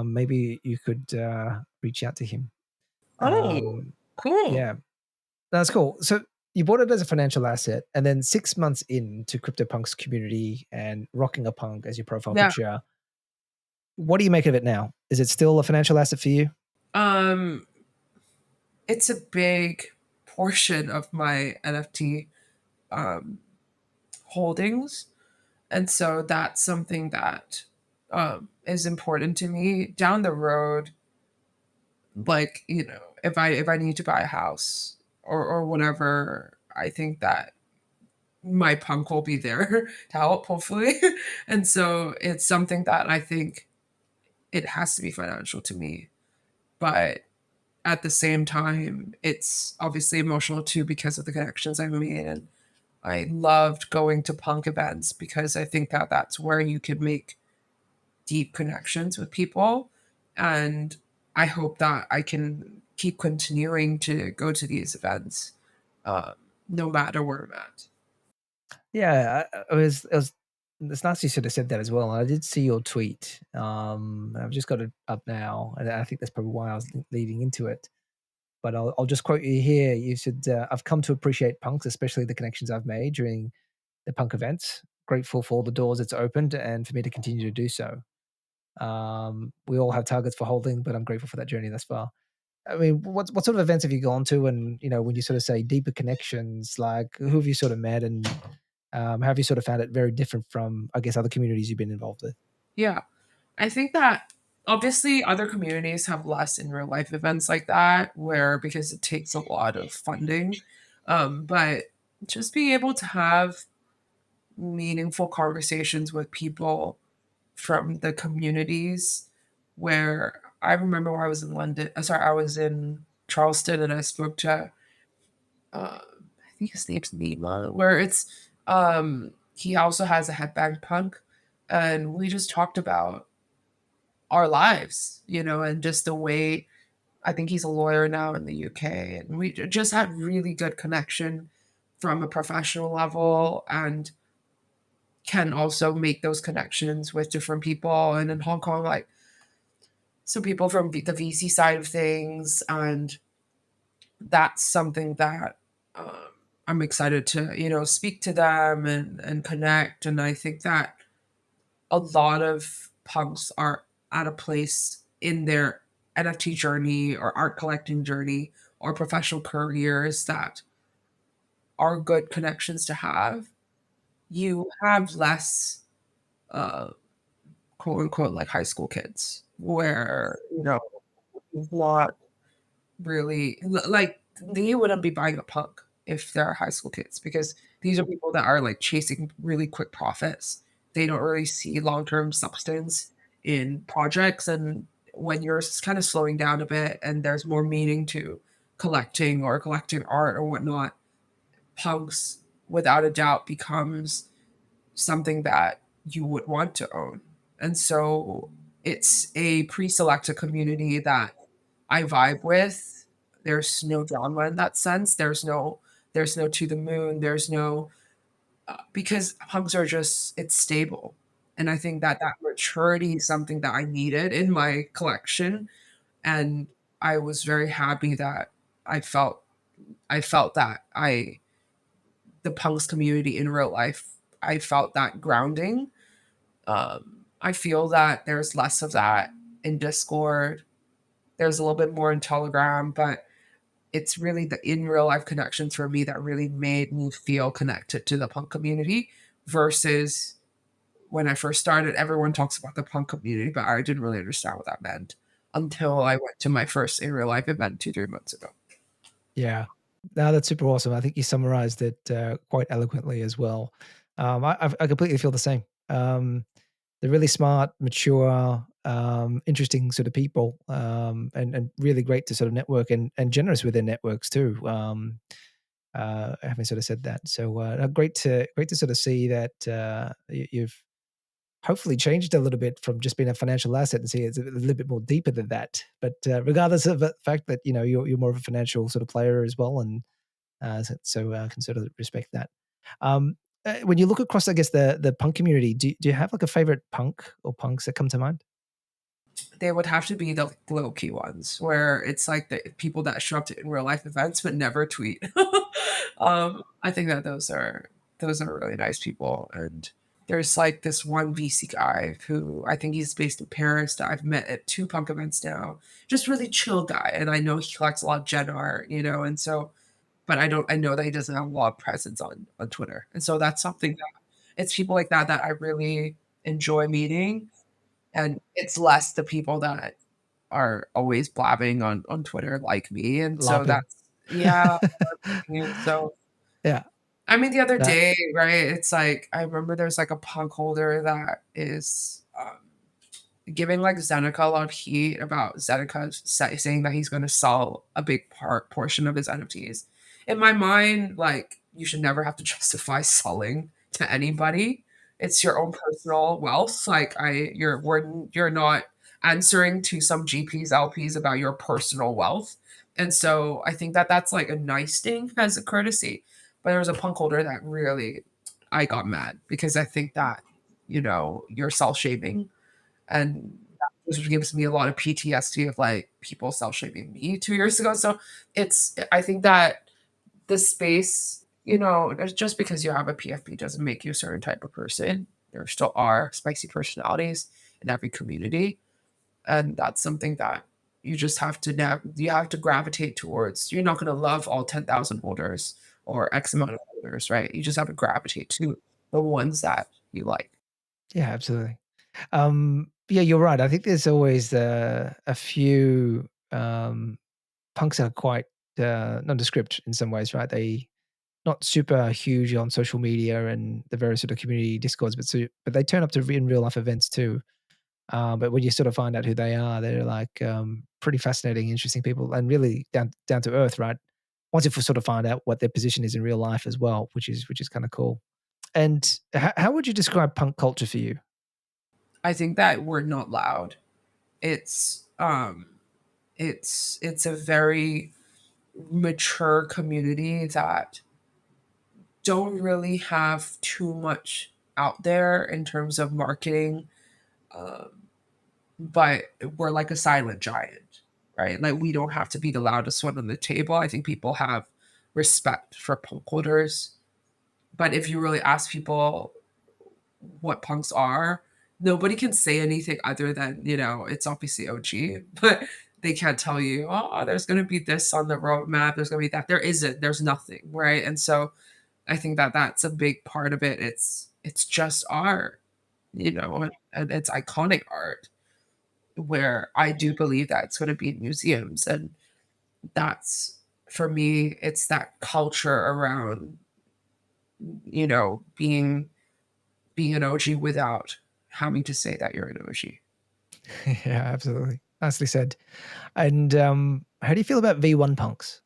maybe you could reach out to him. Oh, Um, cool. yeah, that's cool. So you bought it as a financial asset, and then 6 months into CryptoPunk's community and rocking a punk as your profile Yeah. picture, what do you make of it now? Is it still a financial asset for you? Um, it's a big portion of my NFT um, holdings. And so that's something that is important to me down the road. Like, if I need to buy a house or whatever, I think that my punk will be there to help, hopefully. And so it's something that I think it has to be financial to me. But at the same time, it's obviously emotional too because of the connections I've made. And I loved going to punk events because I think that that's where you could make deep connections with people. And I hope that I can keep continuing to go to these events, uh, no matter where I'm at. Yeah, it's nice you sort of said that as well. I did see your tweet. I've just got it up now, and I think that's probably why I was leading into it. But I'll just quote you here. You said, "I've come to appreciate punks, especially the connections I've made during the punk events. Grateful for all the doors it's opened, and for me to continue to do so. We all have targets for holding, but I'm grateful for that journey thus far." I mean, what sort of events have you gone to? And when you sort of say deeper connections, like who have you sort of met, and how have you sort of found it very different from, I guess, other communities you've been involved with? Yeah. I think that obviously other communities have less in real life events like that, where because it takes a lot of funding. But just being able to have meaningful conversations with people from the communities where I remember when I was in London, sorry, I was in Charleston and I spoke to, I think his name's Nima, where he also has a headband punk. And we just talked about our lives, and just the way I think he's a lawyer now in the UK. And we just had really good connection from a professional level and can also make those connections with different people. And in Hong Kong, like some people from the VC side of things. And that's something that um, I'm excited to, speak to them and connect. And I think that a lot of punks are at a place in their NFT journey or art collecting journey or professional careers that are good connections to have. You have less, uh, quote unquote, like high school kids where, not really like they wouldn't be buying a punk if they're high school kids because these are people that are like chasing really quick profits. They don't really see long-term substance in projects. And when you're kind of slowing down a bit and there's more meaning to collecting art or whatnot, punks without a doubt becomes something that you would want to own. And so it's a pre-selected community that I vibe with. There's no drama in that sense. There's no to the moon. There's no because punks are just it's stable. And I think that that maturity is something that I needed in my collection. And I was very happy that I felt I felt that I the punks community in real life, I felt that grounding. I feel that there's less of that in Discord. There's a little bit more in Telegram, but it's really the in real life connections for me that really made me feel connected to the punk community versus when I first started, everyone talks about the punk community, but I didn't really understand what that meant until I went to my first in real life event 2, 3 months ago. Yeah. No, that's super awesome. I think you summarized it quite eloquently as well. I completely feel the same. they're really smart, mature, interesting sort of people, and really great to sort of network and generous with their networks too. Having sort of said that, so great to sort of see that you've hopefully changed a little bit from just being a financial asset and see it's a little bit more deeper than that. But regardless of the fact that you're more of a financial sort of player as well, and I can sort of respect that. Um, when you look across, I guess the punk community, do you have like a favorite punk or punks that come to mind? They would have to be the low key ones where it's like the people that show up to in real life events but never tweet. I think that those are really nice people. And there's like this one VC guy who I think he's based in Paris that I've met at two punk events now. Just really chill guy. And I know he collects a lot of Gen art, and so but I know that he doesn't have a lot of presence on Twitter. And so that's something that it's people like that that I really enjoy meeting. And it's less the people that are always blabbing on Twitter like me, and so LARPing. that's yeah, and so Yeah. I mean, the other That day, right, it's like, I remember there's, like, a punk holder that is, giving, like, Zeneca a lot of heat about Zeneca saying that he's gonna sell a big portion of his NFTs. In my mind, like, you should never have to justify selling to anybody. It's your own personal wealth. Like, you're not answering to some GPs, LPs about your personal wealth. And so I think that that's like a nice thing as a courtesy. But there was a punk holder that really I got mad because I think that, you're self shaming, and that just gives me a lot of PTSD of like people self shaming me 2 years ago. So I think that the space, just because you have a PFP doesn't make you a certain type of person. There still are spicy personalities in every community. And that's something that you just have to you have to gravitate towards. You're not going to love all 10,000 holders or X amount of holders, right? You just have to gravitate to the ones that you like. Yeah, absolutely. Yeah, you're right. I think there's always a few punks that are quite nondescript in some ways, right? They not super huge on social media and the various sort of community discords, but they turn up to in real life events too. But when you sort of find out who they are, they're like pretty fascinating, interesting people, and really down to earth, right? Once you sort of find out what their position is in real life as well, which is kind of cool. And how would you describe punk culture for you? I think that we're not loud. It's it's a very mature community that don't really have too much out there in terms of marketing. Um, but we're like a silent giant, right? Like we don't have to be the loudest one on the table. I think people have respect for punk holders. But if you really ask people what punks are, nobody can say anything other than, it's obviously OG, but they can't tell you, oh, there's going to be this on the roadmap. There's going to be that. There isn't. There's nothing, right? And so I think that that's a big part of it. It's just art, and it's iconic art where I do believe that it's going to be in museums. And that's, for me, it's that culture around, being an OG without having to say that you're an OG. Yeah, absolutely. Nicely said. And how do you feel about V1 punks?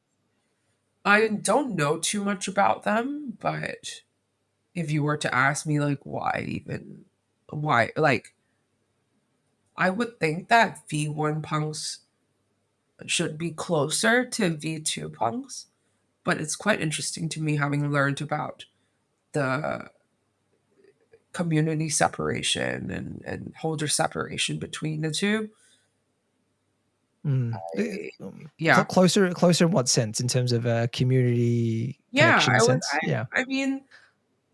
I don't know too much about them, but if you were to ask me, like, why, like, I would think that V1 punks should be closer to V2 punks, but it's quite interesting to me having learned about the community separation and holder separation between the two. Mm. Yeah. Closer in what sense? In terms of community Yeah, connection I would sense? Yeah. I mean,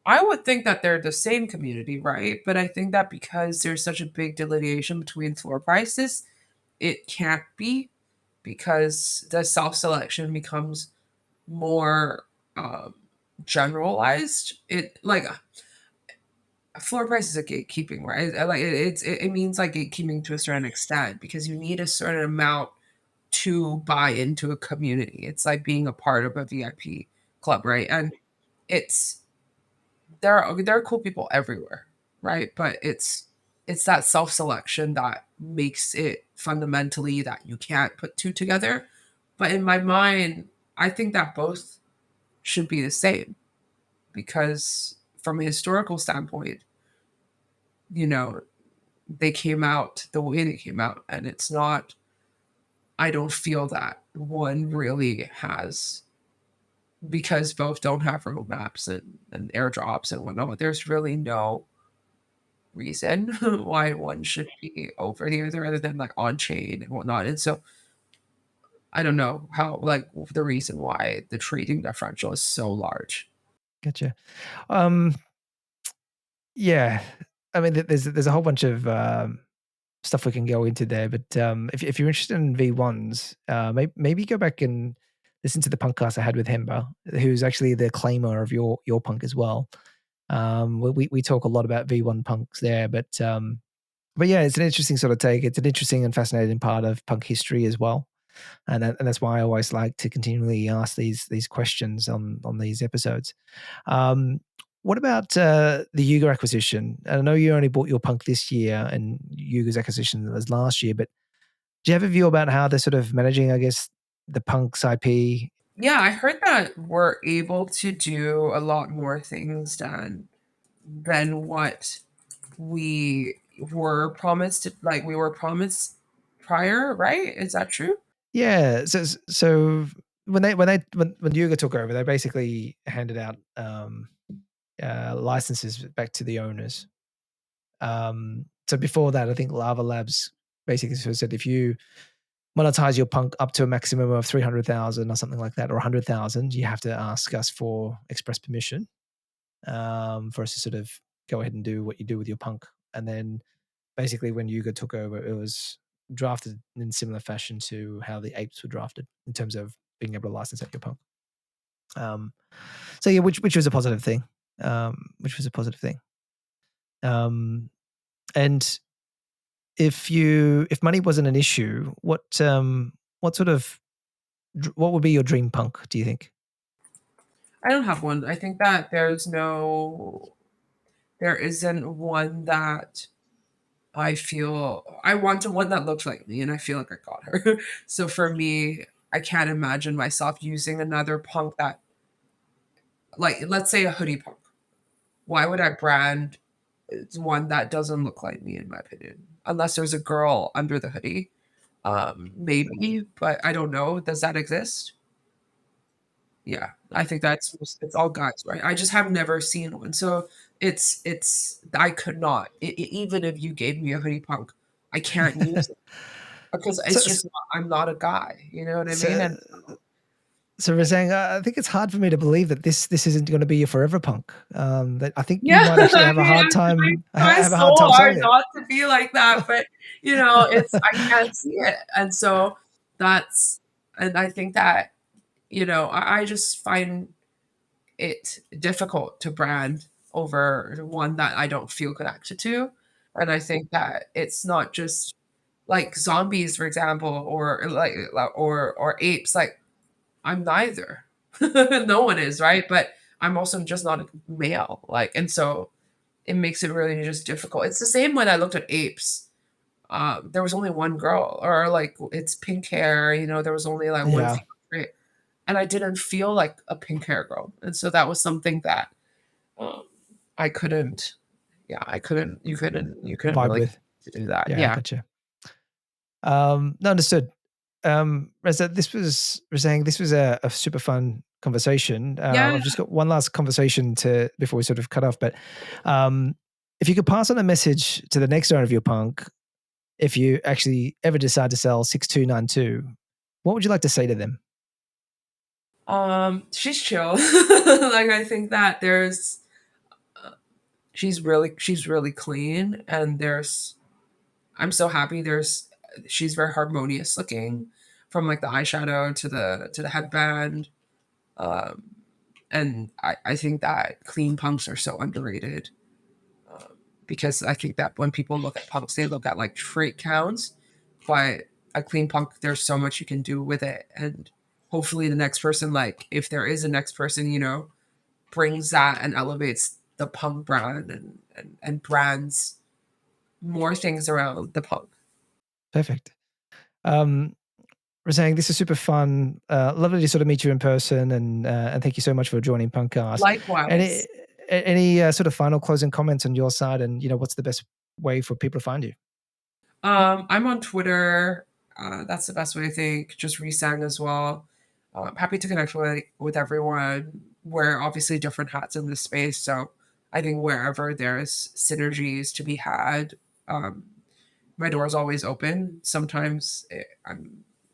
I would think that they're the same community, right? But I think that because there's such a big delineation between floor prices, it can't be because the self-selection becomes more generalized. It like floor price is a gatekeeping, right? Like it means like gatekeeping to a certain extent because you need a certain amount to buy into a community. It's like being a part of a VIP club, right? And it's there are cool people everywhere, right? But it's it's that self-selection that makes it fundamentally that you can't put two together. But in my mind, I think that both should be the same, because from a historical standpoint, you know, they came out the way they came out, and it's not, I don't feel that one really has, because both don't have roadmaps and airdrops and whatnot. There's really no reason why one should be over the other than like on chain and whatnot. And so I don't know how, like, the reason why the trading differential is so large. Gotcha. Um, yeah, I mean, there's a whole bunch of stuff we can go into there, but if you're interested in V1s, maybe go back and listen to the podcast I had with Hemba, who's actually the claimer of your punk as well. We talk a lot about V1 punks there, but yeah, it's an interesting sort of take. It's an interesting and fascinating part of punk history as well, and that's why I always like to continually ask these questions on these episodes. Um, what about the Yuga acquisition? I know you only bought your punk this year, and Yuga's acquisition was last year. But do you have a view about how they're sort of managing, I guess, the punk's IP? Yeah, I heard that we're able to do a lot more things than what we were promised. Like we were promised prior, right? Is that true? Yeah. So when Yuga took over, they basically handed out licenses back to the owners. So before that, I think Lava Labs basically sort of said if you monetize your punk up to a maximum of 300,000 or something like that, or 100,000, you have to ask us for express permission for us to sort of go ahead and do what you do with your punk. And then basically when Yuga took over, it was drafted in similar fashion to how the apes were drafted in terms of being able to license out your punk. Um, so yeah, which was a positive thing. Which was a positive thing. And if money wasn't an issue, what sort of what would be your dream punk? Do you think? I don't have one. I think that there isn't one that I feel I want one that looks like me, and I feel like I got her. So for me, I can't imagine myself using another punk that, like, let's say a hoodie punk. Why would I brand one that doesn't look like me, in my opinion? Unless there's a girl under the hoodie, maybe, but I don't know. Does that exist? Yeah, I think it's all guys, right? I just have never seen one. So it's I could not, even if you gave me a hoodie punk, I can't use it because So it's just not, I'm not a guy, you know what I mean? so And so Resaang, I think it's hard for me to believe that this isn't going to be your forever punk. That I think you yeah, might actually I have a mean, hard I'm time trying have a so hard time hard selling it. not to be like that, but it's I can't see it, and so that's and I think that I just find it difficult to brand over one that I don't feel connected to. And I think that it's not just like zombies, for example, or apes. Like I'm neither. No one is, right? But I'm also just not a male. Like, and so it makes it really just difficult. It's the same when I looked at apes. There was only one girl, or like it's pink hair. There was only like one Yeah, female trait, and I didn't feel like a pink hair girl. And so that was something that um, I couldn't. Yeah, I couldn't. You couldn't vibe really with. to do that. Yeah, Yeah. gotcha. No, understood. Reza, Resaang, this was a super fun conversation. Yeah. I've just got one last conversation to before we sort of cut off, but um, if you could pass on a message to the next owner of your punk, if you actually ever decide to sell 6292, what would you like to say to them? She's chill. Like I think that uh, she's really clean, and I'm so happy she's very harmonious looking, from like the eyeshadow to the headband. Um, and I think that clean punks are so underrated. Because I think that when people look at punks, they look at like trait counts, but a clean punk, there's so much you can do with it. And hopefully the next person, like if there is a next person, brings that and elevates the punk brand and brands more things around the punk. Perfect. Resaang, this is super fun. Lovely to sort of meet you in person, and thank you so much for joining PunkCast. Likewise. Any sort of final closing comments on your side, and what's the best way for people to find you? I'm on Twitter. That's the best way, I think. Just Resaang as well. Happy to connect with everyone. Wear obviously different hats in this space, so I think wherever there's synergies to be had, my door is always open. Sometimes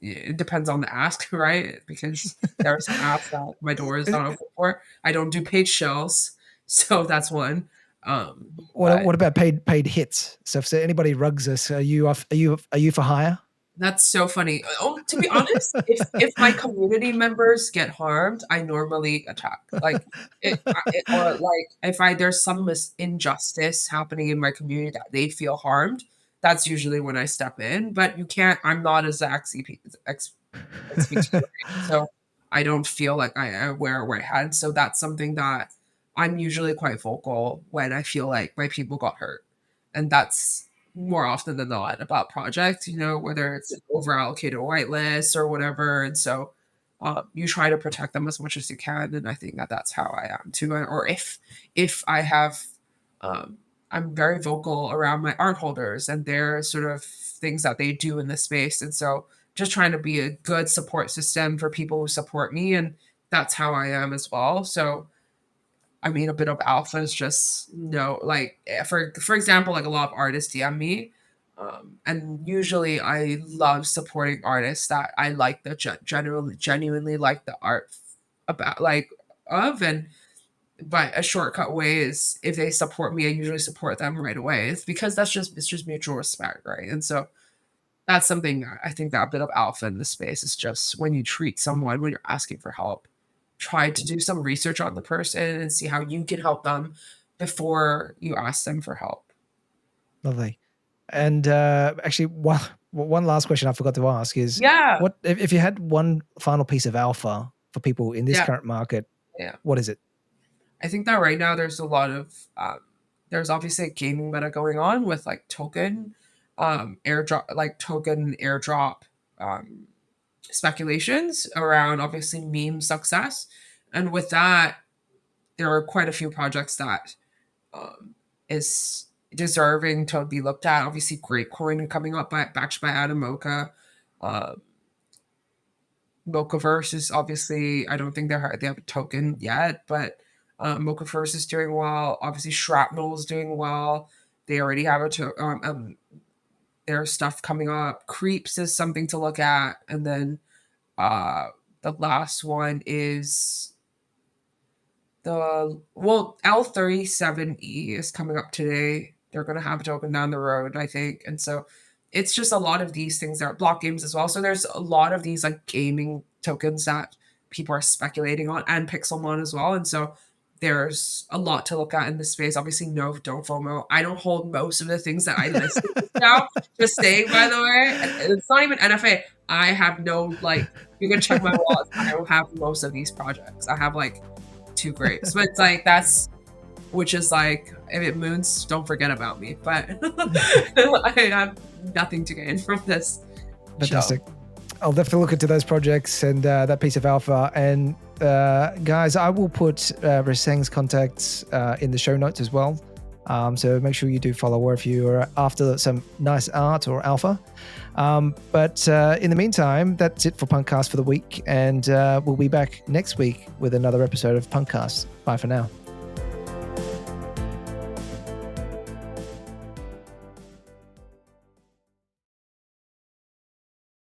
it depends on the ask, right? Because there are some asks that my door is not open for. I don't do paid shells, so that's one. What about paid hits? So if anybody rugs us, are you for hire? That's so funny. Oh, to be honest, if my community members get harmed, I normally attack. Like or like if there's some injustice happening in my community that they feel harmed, that's usually when I step in. But you can't. I'm not as XP, so I don't feel like I wear a white hat. So that's something that I'm usually quite vocal when I feel like my people got hurt, and that's more often than not about projects, whether it's over allocated whitelist or whatever. And so you try to protect them as much as you can. And I think that that's how I am too. Or if I have, I'm very vocal around my art holders and their sort of things that they do in the space. And so just trying to be a good support system for people who support me. And that's how I am as well. So I mean, a bit of alpha is just like for example, like a lot of artists DM me, and usually I love supporting artists that I like the genuinely like the art about but a shortcut way is if they support me, I usually support them right away. It's because it's just mutual respect, right? And so that's something I think that a bit of alpha in the space is just when you treat someone when you're asking for help, try to do some research on the person and see how you can help them before you ask them for help. Lovely. And actually, one last question I forgot to ask is, what if you had one final piece of alpha for people in this current market? What is it? I think that right now there's a lot of there's obviously a gaming meta going on with like token airdrop speculations around obviously meme success, and with that there are quite a few projects that is deserving to be looked at. Obviously Great Coin coming up backed by Adam Mocha. Mochaverse is obviously, I don't think they have a token yet, but Mochaverse is doing well. Obviously Shrapnel is doing well. They already have their stuff coming up. Creeps is something to look at. And then the last one is L37E is coming up today. They're going to have a token down the road, I think. And so it's just a lot of these things. There are block games as well. So there's a lot of these like gaming tokens that people are speculating on, and Pixelmon as well. And so there's a lot to look at in this space. Obviously, don't FOMO. I don't hold most of the things that I listed now. Just saying, by the way, it's not even NFA. I have no, you can check my wallet. I don't have most of these projects. I have 2 grapes, but it's which is if it moons, don't forget about me. But I have nothing to gain from this. Fantastic. Show. I'll definitely look into those projects and that piece of alpha. And guys, I will put Resaang's contacts in the show notes as well. So make sure you do follow her if you're after some nice art or alpha. But in the meantime, that's it for PunkCast for the week. And we'll be back next week with another episode of PunkCast. Bye for now.